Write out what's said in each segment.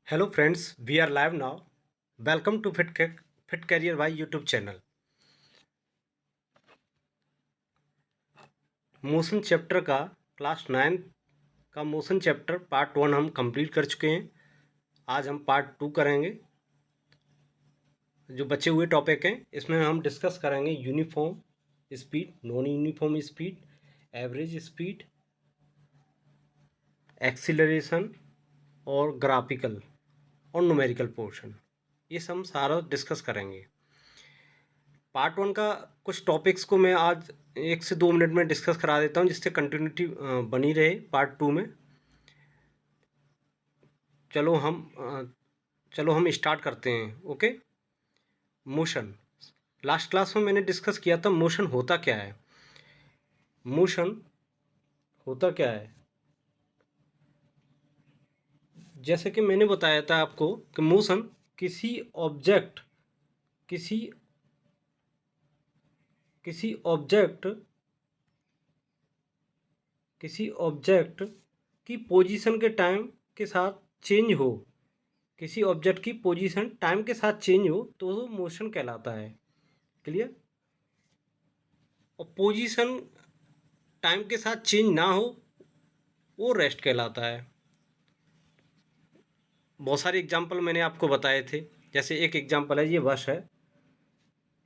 Hello friends, we are live now. Welcome to Fit Career by YouTube channel. Motion chapter का class 9 का motion chapter part 1 हम complete कर चुके हैं। आज हम पार्ट 2 करेंगे। जो बचे हुए टॉपिक हैं इसमें हम डिस्कस करेंगे uniform speed, non uniform speed, average speed, acceleration और ग्राफिकल और न्यूमेरिकल पोर्शन। ये सब हम सारा डिस्कस करेंगे। पार्ट 1 का कुछ टॉपिक्स को मैं आज 1 से 2 मिनट में डिस्कस करा देता हूँ जिससे कंटिन्यूटी बनी रहे पार्ट 2 में। चलो हम स्टार्ट करते हैं। ओके। मोशन, लास्ट क्लास में मैंने डिस्कस किया था मोशन होता क्या है। मोशन होता क्या है, जैसे कि मैंने बताया था आपको कि मोशन किसी ऑब्जेक्ट किसी किसी ऑब्जेक्ट किसी ऑब्जेक्ट की पोजीशन के टाइम के साथ चेंज हो, किसी ऑब्जेक्ट की पोजीशन टाइम के साथ चेंज हो तो वो मोशन कहलाता है। क्लियर। और पोजीशन टाइम के साथ चेंज ना हो वो रेस्ट कहलाता है। बहुत सारे एग्जांपल मैंने आपको बताए थे। जैसे एक एग्जांपल है, ये बस है,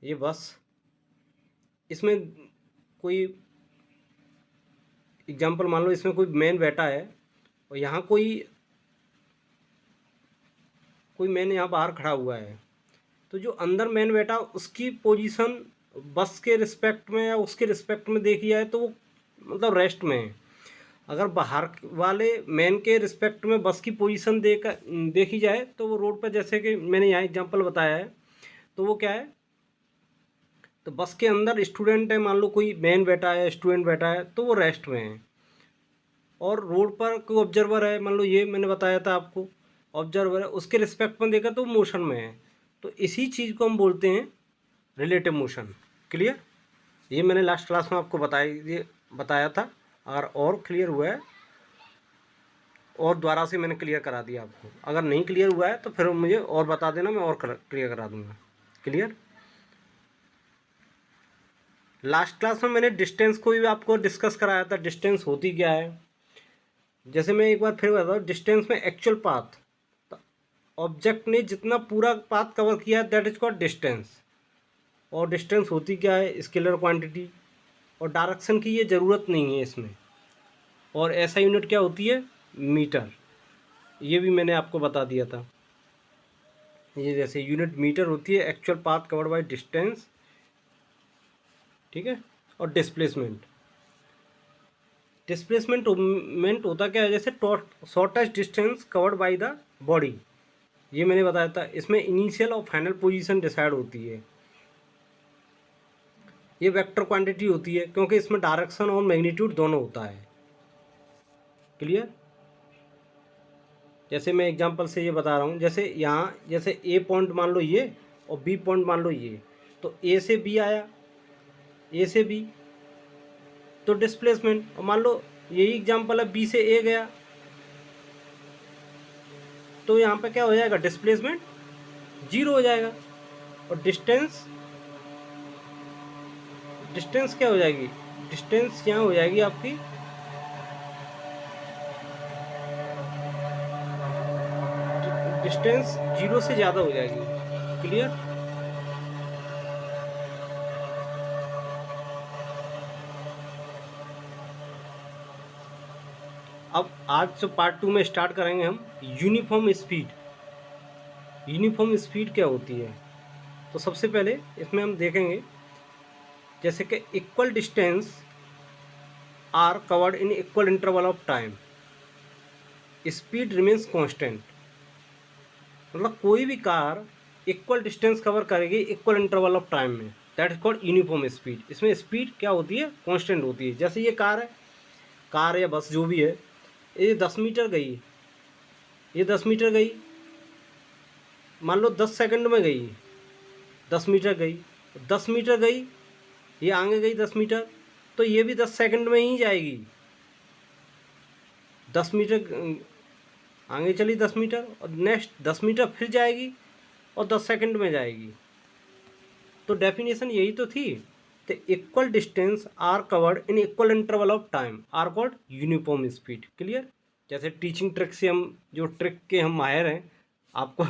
ये बस, इसमें कोई एग्जांपल मान लो, इसमें कोई मैन बैठा है और यहाँ कोई कोई मैन यहाँ बाहर खड़ा हुआ है, तो जो अंदर मैन बैठा उसकी पोजीशन बस के रिस्पेक्ट में या उसके रिस्पेक्ट में देखी जाए तो वो मतलब रेस्ट में है। अगर बाहर वाले मैन के रिस्पेक्ट में बस की पोजीशन देखी जाए तो वो रोड पर, जैसे कि मैंने यहाँ एग्जांपल बताया है, तो वो क्या है, तो बस के अंदर स्टूडेंट है, मान लो कोई मैन बैठा है, स्टूडेंट बैठा है, तो वो रेस्ट में है। और रोड पर कोई ऑब्जर्वर है, मान लो ये मैंने बताया था आपको, ऑब्जर्वर है, उसके रिस्पेक्ट में देखा तो वो मोशन में है। तो इसी चीज़ को हम बोलते हैं रिलेटिव मोशन। क्लियर। ये मैंने लास्ट क्लास में आपको बताया था। अगर और क्लियर हुआ है और दोबारा से मैंने क्लियर करा दिया आपको, अगर नहीं क्लियर हुआ है तो फिर मुझे और बता देना, मैं और क्लियर करा दूंगा। क्लियर। लास्ट क्लास में मैंने डिस्टेंस को भी आपको डिस्कस कराया था, डिस्टेंस होती क्या है। जैसे मैं एक बार फिर बताता हूँ, डिस्टेंस में एक्चुअल पाथ, ऑब्जेक्ट ने जितना पूरा पाथ कवर किया दैट इज कॉल्ड डिस्टेंस। और डिस्टेंस होती क्या है, स्केलर क्वांटिटी, और डायरेक्शन की ये ज़रूरत नहीं है इसमें। और ऐसा यूनिट क्या होती है, मीटर, ये भी मैंने आपको बता दिया था। ये जैसे यूनिट मीटर होती है, actual path covered by distance. ठीक है। और डिस्प्लेसमेंट, डिस्प्लेसमेंट होता क्या है, जैसे shortest distance covered by the body, ये मैंने बताया था। इसमें इनिशियल और फाइनल पोजीशन डिसाइड होती है। ये वेक्टर क्वांटिटी होती है क्योंकि इसमें डायरेक्शन और मैग्नीट्यूड दोनों होता है। क्लियर। जैसे मैं एग्जांपल से ये बता रहा हूँ, जैसे यहाँ जैसे ए पॉइंट मान लो ये और बी पॉइंट मान लो ये, तो ए से बी आया, ए से बी, तो डिस्प्लेसमेंट। और मान लो यही एग्जांपल है, बी से ए गया, तो यहाँ पे क्या हो जाएगा, डिस्प्लेसमेंट जीरो हो जाएगा। और डिस्टेंस डिस्टेंस क्या हो जाएगी, डिस्टेंस यहाँ हो जाएगी आपकी डिस्टेंस जीरो से ज़्यादा हो जाएगी। क्लियर। अब आज जो पार्ट 2 में स्टार्ट करेंगे हम यूनिफॉर्म स्पीड। यूनिफॉर्म स्पीड क्या होती है, तो सबसे पहले इसमें हम देखेंगे जैसे कि equal distance are covered in equal interval of time, speed remains constant. मतलब कोई भी कार इक्वल डिस्टेंस कवर करेगी इक्वल इंटरवल ऑफ टाइम में, that is called uniform speed. इसमें स्पीड क्या होती है, कांस्टेंट होती है। जैसे ये कार है, कार या बस जो भी है, ये 10 मीटर गई, ये 10 मीटर गई, मान लो 10 सेकंड में गई, 10 मीटर गई, 10 मीटर गई, ये आगे गई 10 मीटर, तो ये भी 10 सेकंड में ही जाएगी। 10 मीटर आगे चली 10 मीटर और नेक्स्ट 10 मीटर फिर जाएगी और 10 सेकंड में जाएगी। तो डेफिनेशन यही तो थी। The equal distance are covered in equal interval of time are called uniform speed. Clear. जैसे टीचिंग ट्रिक से हम जो ट्रिक के हम माहिर हैं, आपको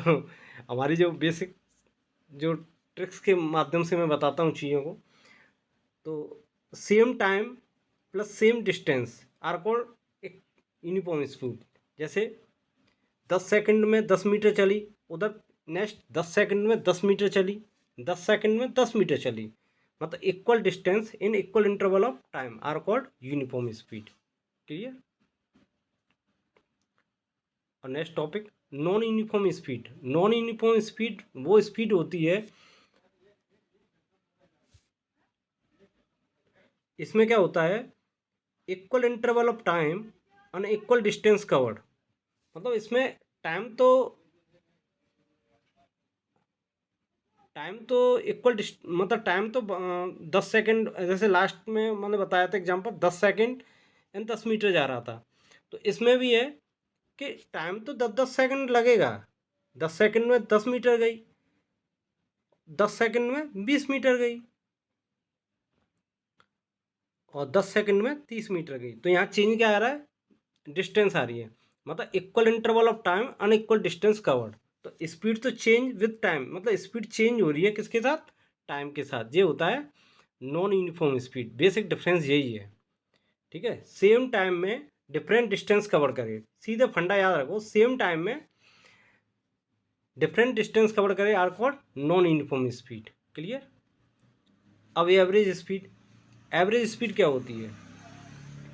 हमारी जो बेसिक जो ट्रिक्स के माध्यम से मैं बताता हूँ चीज़ों को। तो same time plus same distance are called एक यूनिफॉर्म स्पीड। जैसे 10 सेकंड में 10 मीटर चली, उधर नेक्स्ट 10 सेकंड में 10 मीटर चली, 10 सेकंड में 10 मीटर चली, मतलब equal distance in equal interval of time are called uniform speed. Clear. और next topic non uniform speed. Non uniform speed वो स्पीड होती है, इसमें क्या होता है, इक्वल इंटरवल ऑफ टाइम और इक्वल डिस्टेंस कवर्ड। मतलब इसमें टाइम तो इक्वल मतलब टाइम तो 10 सेकंड, जैसे लास्ट में मैंने बताया था एग्जांपल 10 सेकंड एंड 10 मीटर जा रहा था। तो इसमें भी है कि टाइम तो 10-10 सेकंड लगेगा। 10 सेकंड में 10 मीटर गई, 10 सेकंड में 20 मीटर गई और 10 सेकंड में 30 मीटर गई। तो यहाँ चेंज क्या आ रहा है, डिस्टेंस आ रही है। मतलब equal interval of time unequal distance covered. तो स्पीड तो चेंज विद टाइम, मतलब स्पीड चेंज हो रही है किसके साथ, टाइम के साथ। ये होता है non uniform speed. Basic difference यही है। ठीक है। सेम टाइम में डिफरेंट डिस्टेंस कवर करे, सीधे फंडा याद रखो, सेम टाइम में डिफरेंट डिस्टेंस कवर करे are called non uniform speed. Clear. अब एवरेज स्पीड। एवरेज स्पीड क्या होती है,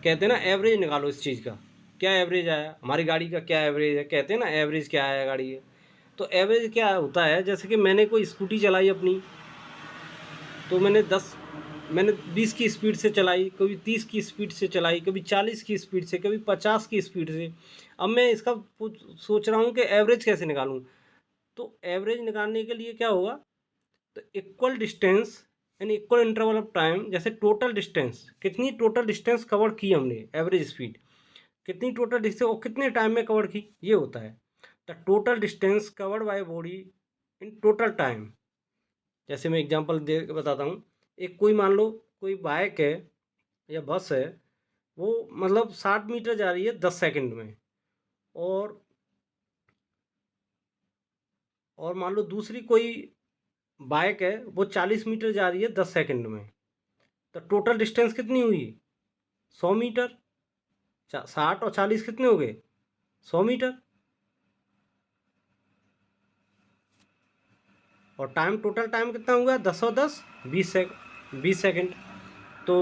कहते हैं ना एवरेज निकालो इस चीज़ का, क्या एवरेज आया हमारी गाड़ी का, क्या एवरेज है, कहते हैं ना एवरेज क्या आया गाड़ी है। तो एवरेज क्या होता है, जैसे कि मैंने कोई स्कूटी चलाई अपनी, तो मैंने 20 की स्पीड से चलाई, कभी 30 की स्पीड से चलाई, कभी 40 की स्पीड से, कभी 50 की स्पीड से। अब मैं इसका सोच रहा हूँ कि एवरेज कैसे निकालूँ। तो एवरेज निकालने के लिए क्या होगा, तो equal distance and equal interval of time. जैसे टोटल डिस्टेंस, कितनी टोटल डिस्टेंस कवर की हमने, एवरेज स्पीड कितनी टोटल डिस्टेंस और कितने टाइम में कवर की, ये होता है the total distance covered by body in total time. जैसे मैं एग्जांपल दे के बताता हूँ। एक कोई मान लो कोई बाइक है या बस है, वो मतलब 60 मीटर जा रही है 10 सेकंड में, और मान लो दूसरी कोई बाइक है वो 40 मीटर जा रही है 10 सेकंड में। तो टोटल डिस्टेंस कितनी हुई, 100 मीटर। 60 और 40 कितने हो गए, 100 मीटर। और टाइम, टोटल टाइम कितना हुआ, 10 और 10 20 सेकंड। तो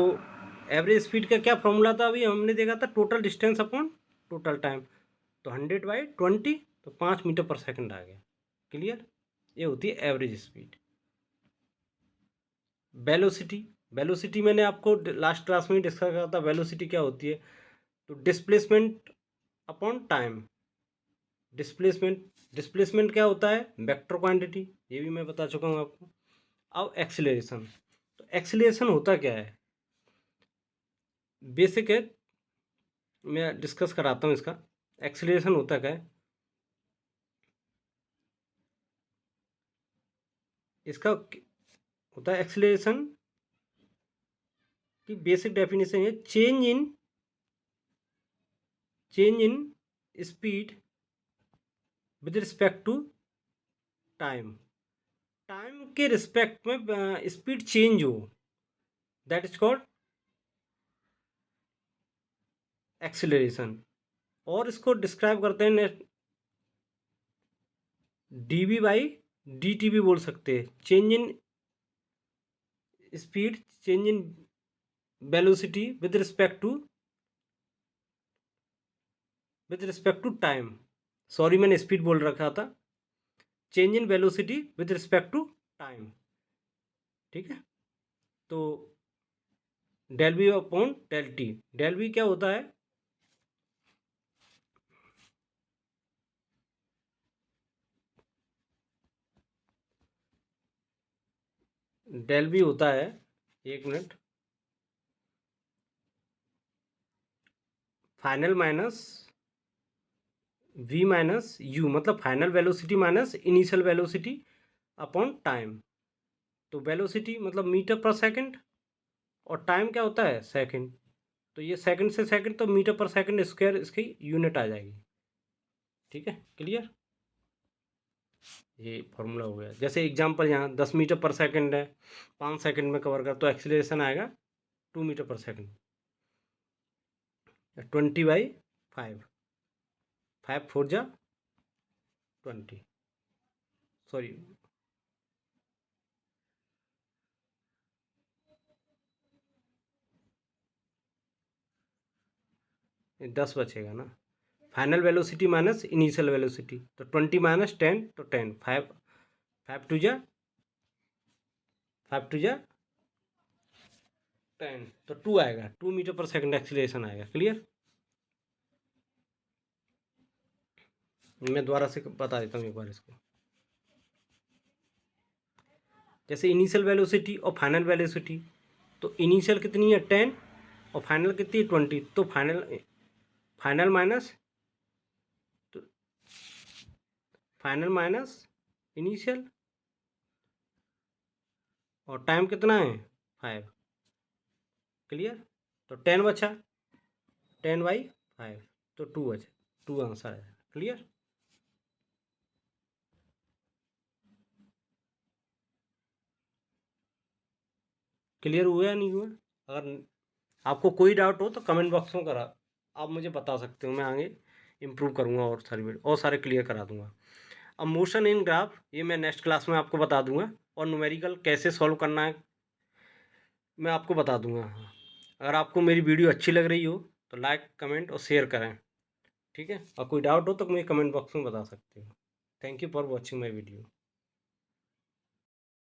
एवरेज स्पीड का क्या फॉर्मूला था, अभी हमने देखा था total distance upon total time. तो 100/20, तो 5 मीटर पर सेकंड आ गया। क्लियर। ये होती है एवरेज स्पीड। वेलोसिटी। वेलोसिटी मैंने आपको लास्ट क्लास में डिस्कस करा था, वेलोसिटी क्या होती है। तो डिस्प्लेसमेंट अपॉन टाइम। डिस्प्लेसमेंट क्या होता है, वेक्टर क्वांटिटी, ये भी मैं बता चुका हूँ आपको। अब एक्सीलरेशन। तो एक्सीलरेशन होता क्या है, बेसिक है, मैं डिस्कस कराता हूँ इसका। एक्सीलरेशन होता क्या है, इसका होता है एक्सीलरेशन की बेसिक डेफिनेशन है change in speed with respect to time. Time के रिस्पेक्ट में स्पीड चेंज हो, दैट इज कॉल्ड एक्सीलरेशन। और इसको डिस्क्राइब करते हैं dv/dt भी बोल सकते हैं। Change in speed, change in velocity with respect to time. Sorry मैंने स्पीड बोल रखा था। Change in velocity with respect to time. ठीक है। तो del V upon del T. Del V क्या होता है, डेल वी होता है, एक minute, final minus v minus u मतलब final velocity minus initial velocity upon time. तो वेलोसिटी मतलब मीटर पर सेकंड और टाइम क्या होता है सेकंड, तो ये सेकंड से सेकंड तो मीटर पर सेकंड स्क्वायर इसकी यूनिट आ जाएगी। ठीक है, क्लियर। ये फॉर्मूला हो गया। जैसे एग्जांपल यहाँ 10 मीटर पर सेकंड है, 5 सेकंड में कवर कर, तो एक्सीलरेशन आएगा 2 मीटर पर सेकंड, 20/5, 5 4 जा 20, सॉरी 10 बचेगा ना। Final velocity minus initial velocity, तो 20 माइनस 10 तो 10, 5 5 2 जा 5 2 जा 10, तो 2 आएगा, 2 मीटर पर सेकंड एक्सीलरेशन आएगा। क्लियर। मैं दोबारा से बता देता हूँ एक बार इसको। जैसे इनिशियल वेलोसिटी और फाइनल वेलोसिटी, तो इनिशियल कितनी है 10 और फाइनल कितनी है 20, तो फाइनल माइनस, तो फाइनल माइनस इनिशियल, और टाइम कितना है 5। क्लियर। तो 10 बचा, 10/5, तो 2 बचा, 2 आंसर है। क्लियर। क्लियर हुआ या नहीं हुआ? अगर आपको कोई डाउट हो तो कमेंट बॉक्स में करा, आप मुझे बता सकते हो, मैं आगे इम्प्रूव करूँगा और सारी वीडियो और सारे क्लियर करा दूँगा। अब मोशन इन ग्राफ ये मैं नेक्स्ट क्लास में आपको बता दूँगा, और न्यूमेरिकल कैसे सॉल्व करना है मैं आपको बता दूँगा। हाँ, अगर आपको मेरी वीडियो अच्छी लग रही हो तो लाइक कमेंट और शेयर करें। ठीक है, और कोई डाउट हो तो मुझे कमेंट बॉक्स में बता सकते हो। Thank you for watching my video.